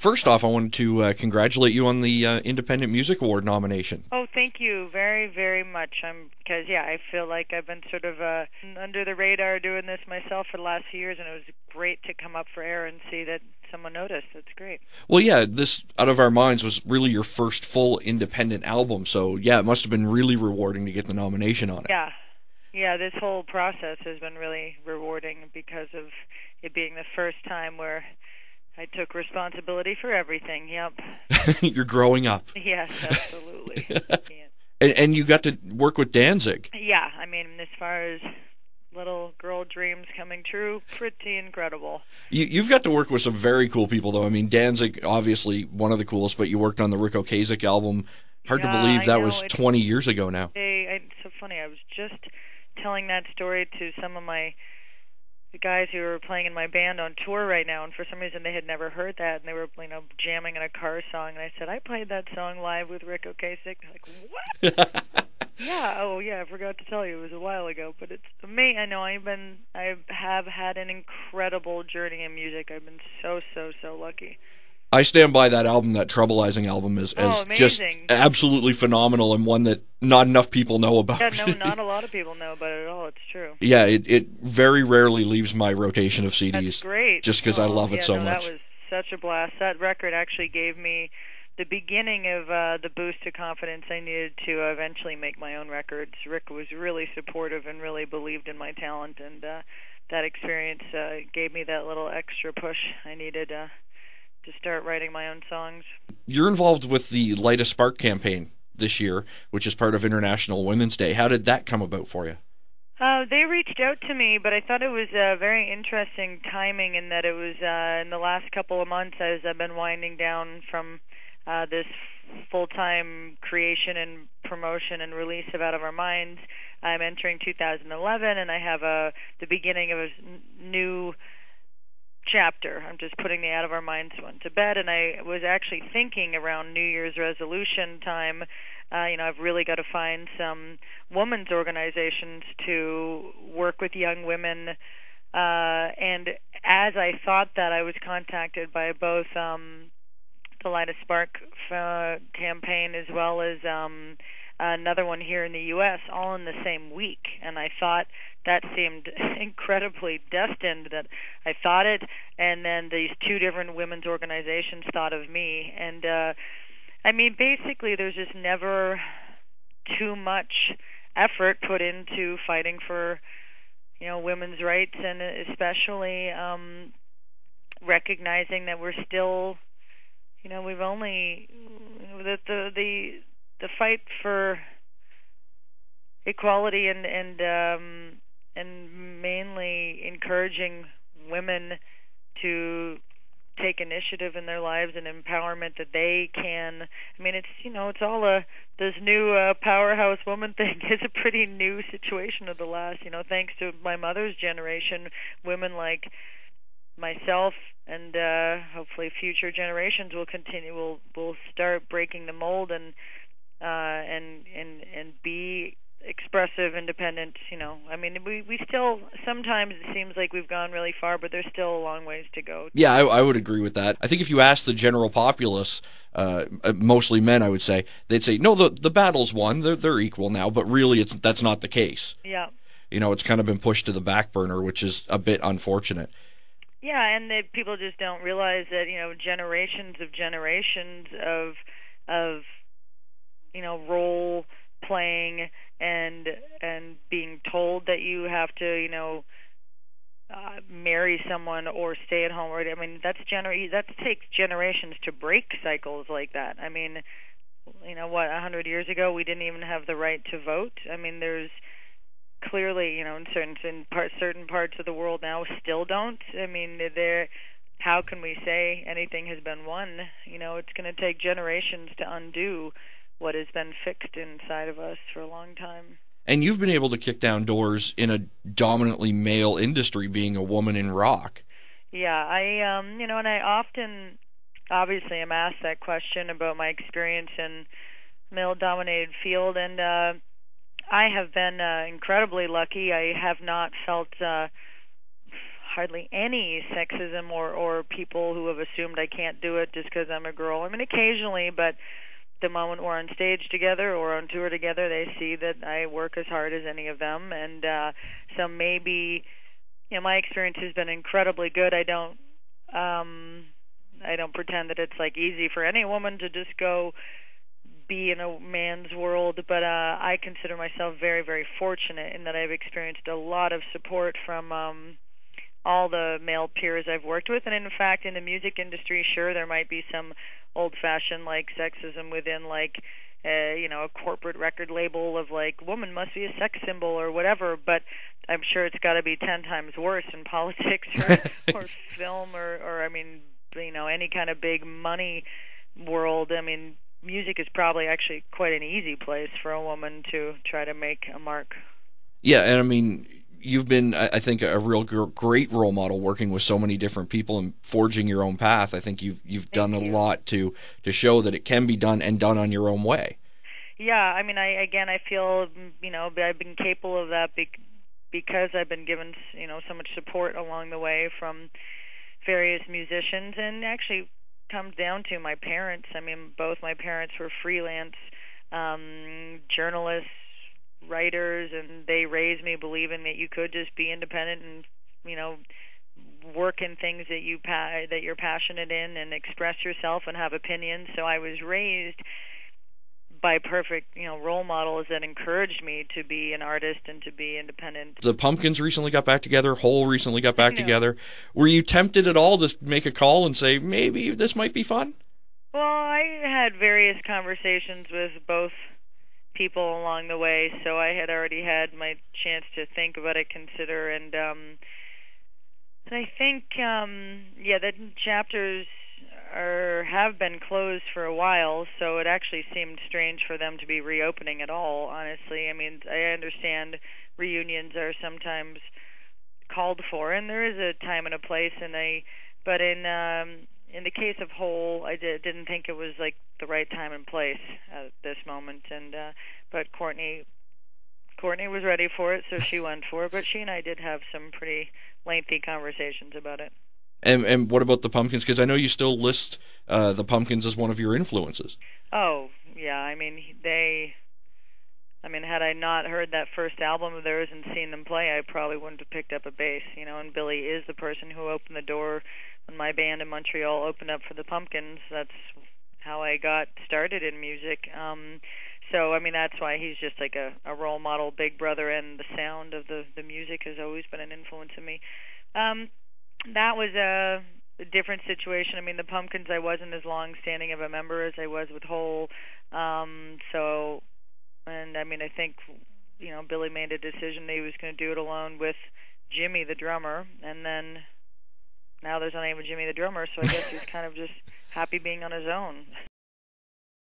First off, I wanted to congratulate you on the Independent Music Award nomination. Oh, thank you very, very much. Because I feel like I've been sort of under the radar doing this myself for the last few years, and it was great to come up for air and see that someone noticed. It's great. Well, yeah, this Out of Our Minds was really your first full independent album, so yeah, it must have been really rewarding to get the nomination on it. Yeah, this whole process has been really rewarding because of it being the first time where I took responsibility for everything. Yep. You're growing up. Yes, absolutely. And you got to work with Danzig. Yeah, I mean, as far as little girl dreams coming true, pretty incredible. You've got to work with some very cool people, though. I mean, Danzig, obviously one of the coolest, but you worked on the Rick Ocasek album. Hard to believe that was 20 years ago now. It's so funny. I was just telling that story to some of the guys who are playing in my band on tour right now, and for some reason they had never heard that, and they were jamming in a car song, and I said, I played that song live with Rick Ocasek. They're like, what? I forgot to tell you, it was a while ago, but it's amazing. I know I have had an incredible journey in music. I've been so lucky. I stand by that album. That Troublizing album as just absolutely phenomenal, and one that not enough people know about. Yeah, no, not a lot of people know about it at all. It's true. Yeah, it very rarely leaves my rotation of CDs. That's great. Just because I love it so much. That was such a blast. That record actually gave me the beginning of the boost to confidence I needed to eventually make my own records. Rick was really supportive and really believed in my talent, and that experience gave me that little extra push I needed to start writing my own songs. You're involved with the Light a Spark campaign this year, which is part of International Women's Day. How did that come about for you? They reached out to me, but I thought it was very interesting timing in that it was in the last couple of months as I've been winding down from this full-time creation and promotion and release of Out of Our Minds. I'm entering 2011, and I have the beginning of a new chapter. I'm just putting the Out of Our Minds one to bed, and I was actually thinking around New Year's resolution time, I've really got to find some women's organizations to work with young women, and as I thought that, I was contacted by both the Light a Spark campaign as well as another one here in the U.S., all in the same week, and I thought that seemed incredibly destined that I thought it, and then these two different women's organizations thought of me, and basically there's just never too much effort put into fighting for women's rights, and especially recognizing that we're still we've only the fight for equality and mainly encouraging women to take initiative in their lives and empowerment that they can. It's all this new powerhouse woman thing is a pretty new situation of the last, thanks to my mother's generation, women like myself and hopefully future generations will continue. Will start breaking the mold and be expressive, independent. We still sometimes it seems like we've gone really far, but there's still a long ways to go. Yeah, I would agree with that. I think if you ask the general populace, mostly men, I would say, they'd say no, the battle's won. They're equal now, but really that's not the case. Yeah. It's kind of been pushed to the back burner, which is a bit unfortunate. Yeah, and that people just don't realize that generations of role playing and being told that you have to marry someone or stay at home, or that takes generations to break cycles like that. 100 years ago we didn't even have the right to vote. There's clearly, in certain parts of the world now still don't. How can we say anything has been won? It's going to take generations to undo what has been fixed inside of us for a long time. And you've been able to kick down doors in a dominantly male industry, being a woman in rock. Yeah, and I often, obviously, am asked that question about my experience in male-dominated field, and I have been incredibly lucky. I have not felt hardly any sexism or people who have assumed I can't do it just because I'm a girl. I mean, occasionally, but the moment we're on stage together or on tour together, they see that I work as hard as any of them, and so maybe, my experience has been incredibly good. I don't pretend that it's like easy for any woman to just go be in a man's world, but I consider myself very, very fortunate in that I've experienced a lot of support from all the male peers I've worked with. And in fact, in the music industry, sure, there might be some old-fashioned like sexism within like a corporate record label of like woman must be a sex symbol or whatever, but I'm sure it's got to be 10 times worse in politics or film or I mean, any kind of big money world. I mean, music is probably actually quite an easy place for a woman to try to make a mark. Yeah, and I mean, you've been, I think, a real great role model working with so many different people and forging your own path. I think you've done a lot to show that it can be done and done on your own way. Yeah, I mean, I feel, I've been capable of that because I've been given, so much support along the way from various musicians, and actually comes down to my parents. I mean, both my parents were freelance journalists, writers, and they raised me believing that you could just be independent and work in things that you're passionate in and express yourself and have opinions. So I was raised by perfect role models that encouraged me to be an artist and to be independent. The Pumpkins recently got back together. Hole recently got back together. Were you tempted at all to make a call and say maybe this might be fun? Well, I had various conversations with both people along the way, so I had already had my chance to think about it, consider, and I think the chapters have been closed for a while, so it actually seemed strange for them to be reopening at all, honestly. I mean, I understand reunions are sometimes called for, and there is a time and a place, but in the case of Hole, I didn't think it was like the right time and place at this moment, and but Courtney was ready for it, so she went for it, but she and I did have some pretty lengthy conversations about it. And what about the Pumpkins? Because I know you still list the Pumpkins as one of your influences. Oh, yeah. I mean, had I not heard that first album of theirs and seen them play, I probably wouldn't have picked up a bass, and Billy is the person who opened the door when my band in Montreal opened up for the Pumpkins. That's how I got started in music. So, I mean, that's why he's just like a role model, big brother, and the sound of the music has always been an influence in me. That was a different situation. I mean, the Pumpkins, I wasn't as long-standing of a member as I was with Hole. And I mean, I think, Billy made a decision that he was going to do it alone with Jimmy, the drummer, and then now there's only Jimmy, the drummer, so I guess he's kind of just happy being on his own.